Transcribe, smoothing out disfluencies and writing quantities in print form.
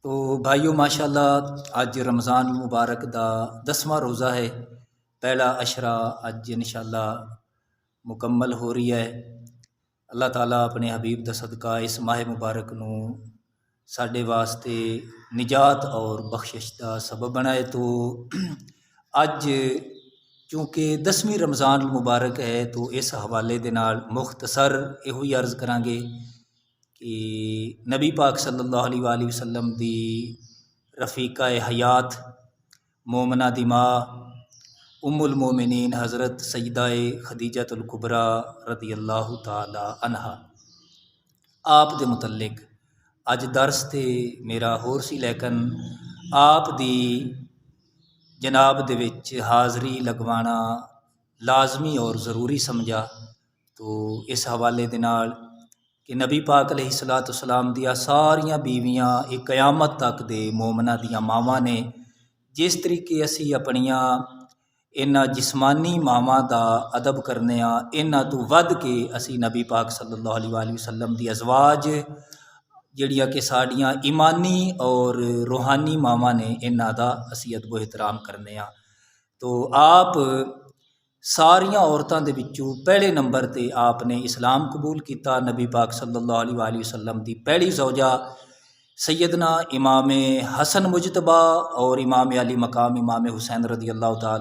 تو بھائیو ماشاءاللہ اج رمضان المبارک دا 10واں روزہ ہے۔ پہلا عشرہ اج انشاءاللہ مکمل ہو رہی ہے۔ اللہ تعالیٰ اپنے حبیب دا صدقہ اس ماہ مبارک نو ساڈے واسطے نجات اور بخشش دا سبب بنائے۔ تو اج چونکہ 10ویں رمضان المبارک ہے تو اس حوالے دے نال مختصر یہ عرض کران گے کہ نبی پاک صلی اللہ علیہ وآلہ وسلم دی رفیقہ حیات مومنہ دی ماں ام المومنین حضرت سیدہ خدیجۃ الکبریٰ رضی اللہ تعالی عنہا آپ دے متعلق اج درس تے میرا ہور سی، لیکن آپ دی جناب دے وچ حاضری لگوانا لازمی اور ضروری سمجھا۔ تو اس حوالے دے نال کہ نبی پاک علیہ الصلوۃ والسلام دیا ساریاں بیویاں ایک قیامت تک دے مومنہ دیاں ماواں نے، جس طریقے اسی اپنیاں انہاں جسمانی ماواں دا ادب کرنے ہاں، انہاں تو ود کے اسی نبی پاک صلی اللہ علیہ وآلہ وسلم دی ازواج جڑیاں کہ ساڈیاں ایمانی اور روحانی ماواں نے، انہاں دا اسی ادب و احترام کرنے ہاں۔ تو آپ ساریاں عورتاں دے وچوں پہلے نمبر تے آپ نے اسلام قبول کیتا۔ نبی پاک صلی اللہ علیہ وآلہ وسلم دی پہلی زوجہ سیدنا امام حسن مجتبیٰ اور امام علی مقام امام حسین رضی اللہ تعالی